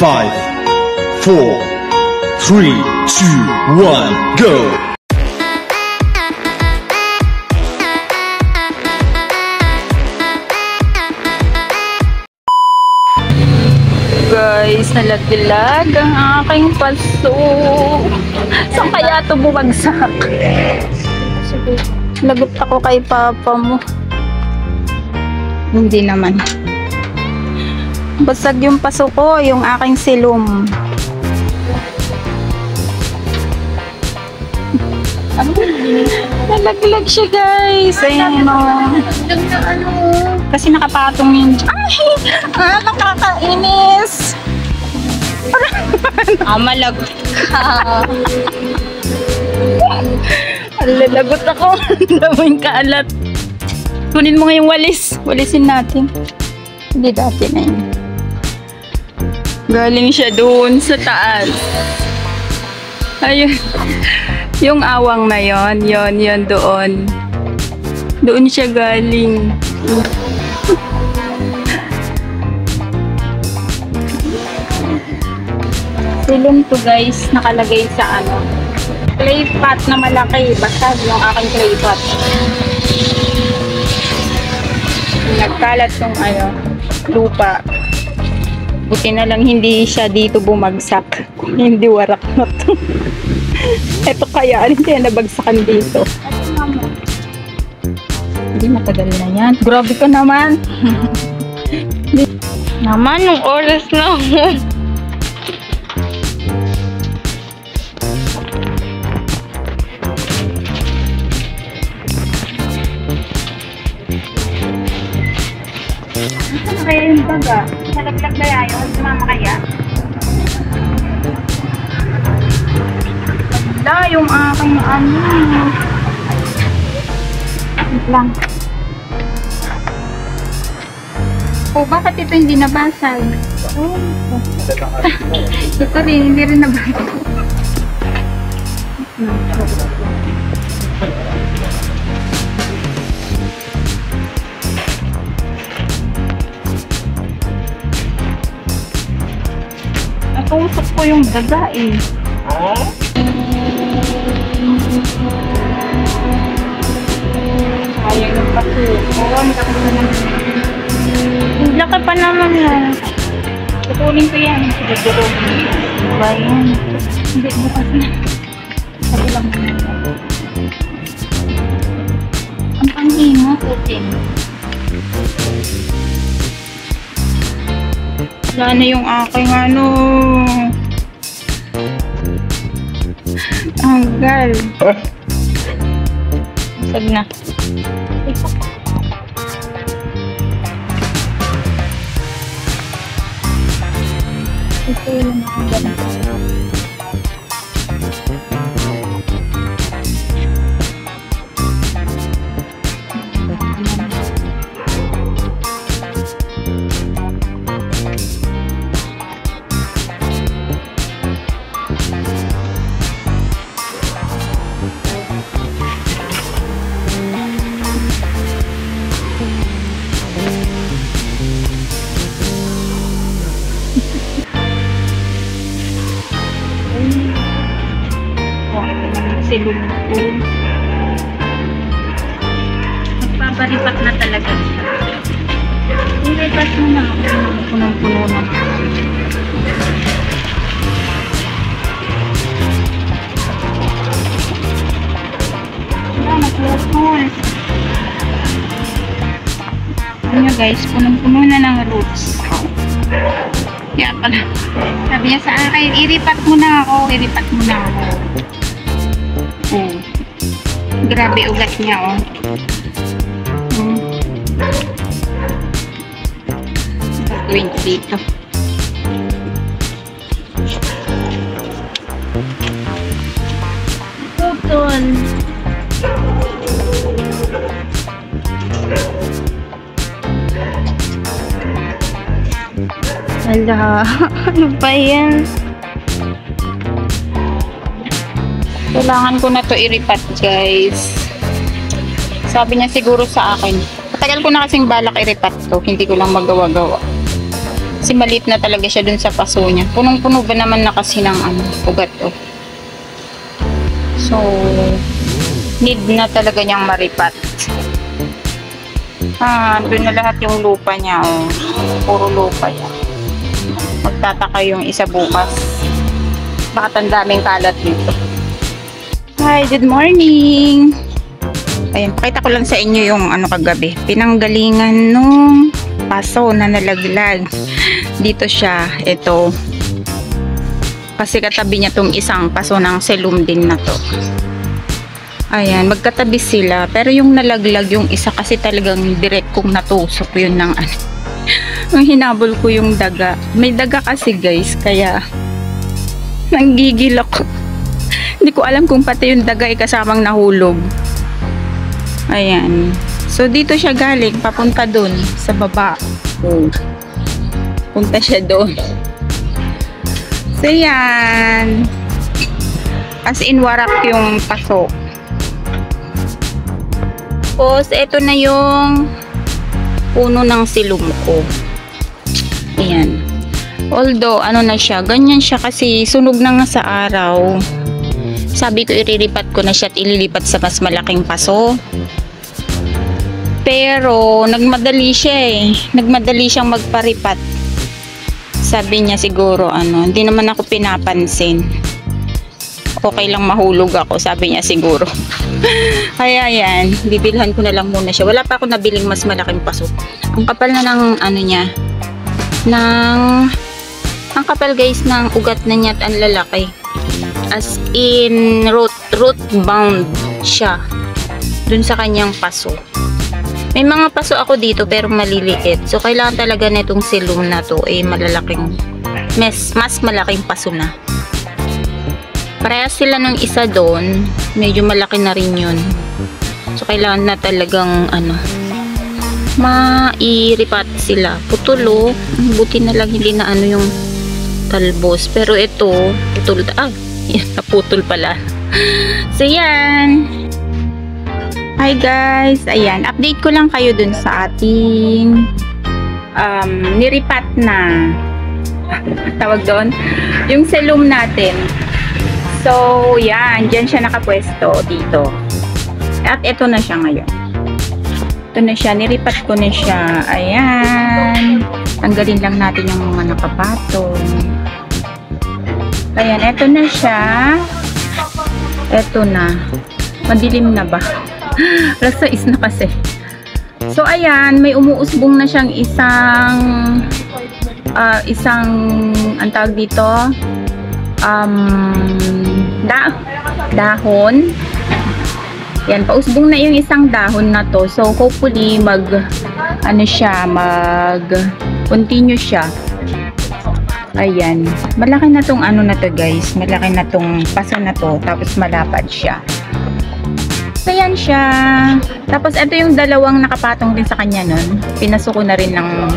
5, 4, 3, 2, 1, go! Guys, nalaglag ang aking paso. Saan kaya ito bumagsak? Lagot ako kay papa mo. Hindi naman. Basag yung paso ko, yung aking silom. Nalaglag siya, guys. Ayun, kasi nakapatong yun. Ay! Nakakainis! Malagot ka. Lalagot ako. Daming kaalat. Kunin mo nga yung walis. Walisin natin. Hindi dati na yun. Galing siya doon sa taas. Ayun. Yung awang na yon, yon doon. Doon siya galing. Silom to, guys, nakalagay sa ano, clay pot na malaki. Basag yung aking clay pot. Nagkalat yung ano, lupa. Buti na lang hindi siya dito bumagsak. Hindi warak na to. Ito kaya, hindi kaya nabagsakan dito. Hindi matagal na yan. Grabe ka naman. Naman, yung oras na ako. Ano kaya yung baga? Nalaglag kaya yun? Sumama kaya? Wala, yung aking ano. Wait lang. Oh, bakit ito hindi nabasag? Oh. Ito rin, hindi rin nabasag. Natusok ko yung daga eh. Sayang yung pasukon. Ang laki pa naman yan. Tutunin ko yan. Siguro. Diba yan? Hindi, bukas na. Sabi lang. Ang panghimo, putin. Wala na yung aking ano. Tanggal. Masag na. Ito yung mga silong ko. Magpaparipat na talaga siya. Iripat mo na ako. Punong-puno na. Wala, nag-close. Ano nyo guys, punong-puno na ng roots. Kaya pala. Sabi niya sa akin, iripat mo na ako. Iripat mo na ako. Oh. Grabe ugat niya, oh. Gagawin ko dito. Putol. Hala, ano ba yan? Kailangan ko na to iripat, guys. Sabi niya siguro sa akin. Matagal ko na kasing balak iripat to. Hindi ko lang magawa-gawa. Kasi maliit na talaga siya dun sa paso niya. Punong-puno ba naman na kasi ng ugat to. So, need na talaga niyang maripat. Doon na lahat yung lupa niya. Oh. Puro lupa yan. Magtataka yung isa bukas. Bakit ang daming kalat dito. Hi, good morning! Ayun, pakita ko lang sa inyo yung kagabi. Pinanggalingan nung paso na nalaglag. Dito siya, ito. Kasi katabi niya tong isang paso ng selum din na to. Ayan, magkatabi sila. Pero yung nalaglag, yung isa kasi talagang direct kong natusok yun ng Nung hinabol ko yung daga. May daga kasi guys, kaya nanggigil ako. Hindi ko alam kung pati yung daga ay kasamang nahulog. Ayan. So, dito siya galing, papunta dun sa baba. Oh. Punta siya doon. So, yan. As in, warak yung paso. Tapos, ito na yung puno ng silum ko. Ayan. Although, na siya, ganyan siya kasi sunog na nga sa araw. Sabi ko, irilipat ko na siya at ililipat sa mas malaking paso. Pero, nagmadali siya eh. Nagmadali siyang magparipat. Sabi niya siguro, hindi naman ako pinapansin. Okay lang mahulog ako, sabi niya siguro. Kaya yan, bibilhan ko na lang muna siya. Wala pa ako nabiling mas malaking paso. Ang kapal na ng niya. Ang kapal guys ng ugat na niya at ang lalaki. As in, root bound siya. Dun sa kanyang paso. May mga paso ako dito pero maliliit. So, kailangan talaga nitong silum na to malalaking, mas malaking paso na. Parehas sila nung isa doon. Medyo malaki na rin yun. So, kailangan na talagang, mairipat sila. Putulo. Buti na lang hindi na yung talbos. Pero ito, putol. Naputol pala. So, yan. Hi guys, ayan, update ko lang kayo dun sa ating niripat na tawag doon, yung selum natin. So, yan, dyan siya nakapwesto dito. At ito na siya ngayon. Ito na siya, niripat ko na siya. Ayan, tanggalin lang natin yung mga nakapatong. Ayan, ito na siya. Ito na. Madilim na ba? Alas 6 na kasi. So, ayan, may umuusbong na siyang isang ang tawag dito, dahon. Yan, pausbong na yung isang dahon na to. So, hopefully, continue siya. Ayan. Malaki na tong na to, guys. Malaki na tong paso na to. Tapos, malapad siya. So, yan siya. Tapos, ito yung dalawang nakapatong din sa kanya nun. Pinaso ko na rin ng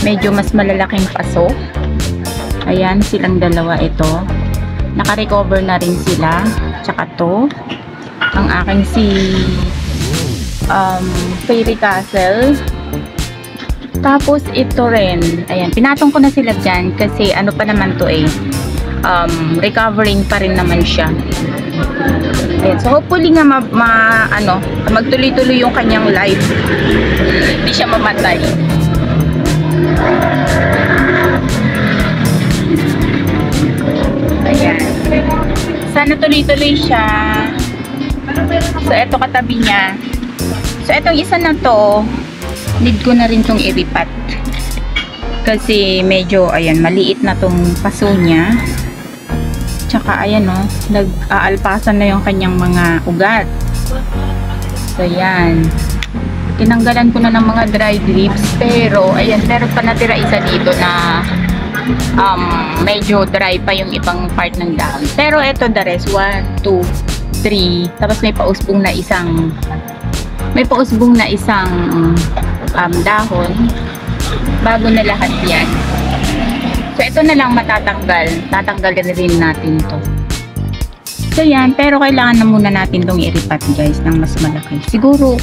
medyo mas malalaking paso. Ayan, silang dalawa ito. Naka-recover na rin sila. Tsaka to. Ang aking Fairy Castle. Tapos, ito rin. Ayan, pinatong ko na sila dyan. Kasi, pa naman to recovering pa rin naman siya. Ayan, so hopefully nga magtuloy-tuloy yung kanyang life. Hindi siya mamatay. Ayan. Sana tuloy-tuloy siya. So, eto katabi niya. So, etong isa na to, need ko na rin tong iripat. Kasi medyo, ayan, maliit na tong paso niya. Tsaka, ayan nag-aalpasan na yung kanyang mga ugat. So, yan. Tinanggalan ko na ng mga dried leaves. Pero, ayan, meron pa natira isa dito na medyo dry pa yung ibang part ng dahon. Pero, ito the rest. 1, 2, 3. Tapos, may pausbong na isang dahon. Bago na lahat yan. So, ito na lang matatanggal. Tatanggalin rin natin to. So, yan. Pero, kailangan na muna natin tong iripat, guys, ng mas malaki. Siguro,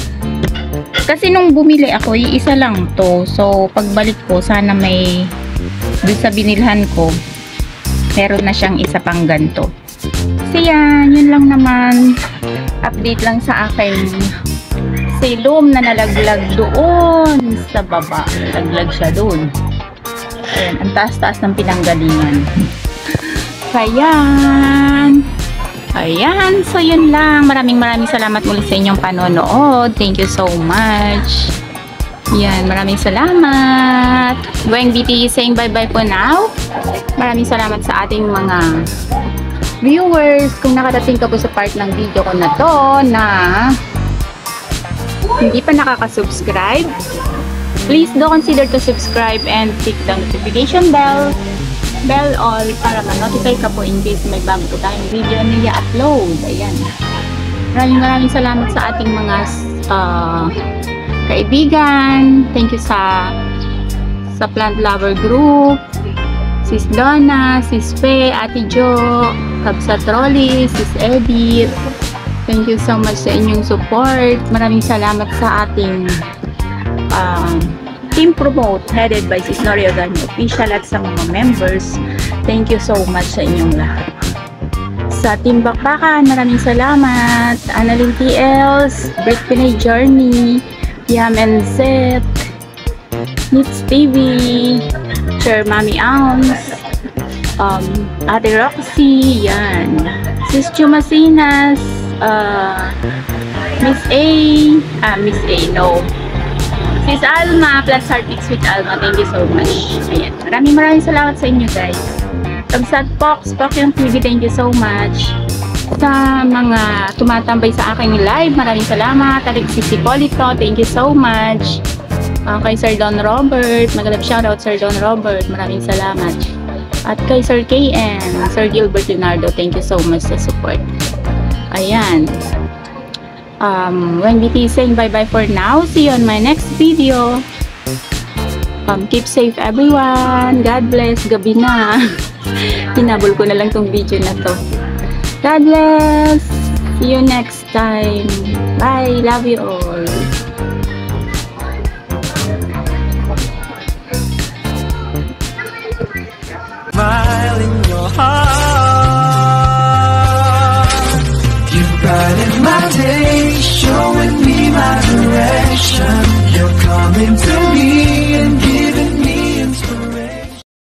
kasi nung bumili ako, isa lang to. So, pagbalik ko, sana may doon sa binilhan ko, meron na siyang isa pang ganito. So yan, yun lang naman. Update lang sa akin. Silom na nalaglag doon sa baba. Nalaglag siya doon. Ayan, ang taas-taas ng pinanggalingan. Ayan, so yun lang. Maraming salamat muli sa inyong panonood. Thank you so much. Yan, maraming salamat. Going BT saying bye-bye po now. Maraming salamat sa ating mga viewers. Kung nakadating ka po sa part ng video ko na to na hindi pa nakaka-subscribe, please do consider to subscribe and click the notification bell all para ma-notify ka po in case may bago po tayong video na i-upload. Ayan. Maraming salamat sa ating mga kaibigan. Thank you sa Plant Lover Group, Sis Donna, Sis Fe, Ate Jo, Kabsa Trolly, Sis Edith. Thank you so much sa inyong support. Maraming salamat sa ating Team Promote headed by Sis Norio Gani Official at sa mga members. Thank you so much sa inyong lahat. Sa Team Bakbakan, maraming salamat. Annalyn TLs, Brick Pinay Journey, Yam and Zet, Nits TV, Sir Mami Ounce, Ate Roxy, yan. Sis Chumasinas, Miss A, no. Sis Alma, plus Heartbeats with Alma, thank you so much. Ayan. Maraming salamat sa inyo guys. Kabsat Pox, Pokyong TV, thank you so much. Sa mga tumatambay sa aking live, maraming salamat. Alexis Hipolito, thank you so much. Kay Sir Don Robert, magalap shoutout Sir Don Robert, maraming salamat. At kay Sir KN, Sir Gilbert Leonardo, thank you so much sa support. Ayan. When BT saying bye-bye for now. See you on my next video. Keep safe everyone. God bless. Gabi na. Hinabol ko na lang tong video na to. God bless. See you next time. Bye. Love you all.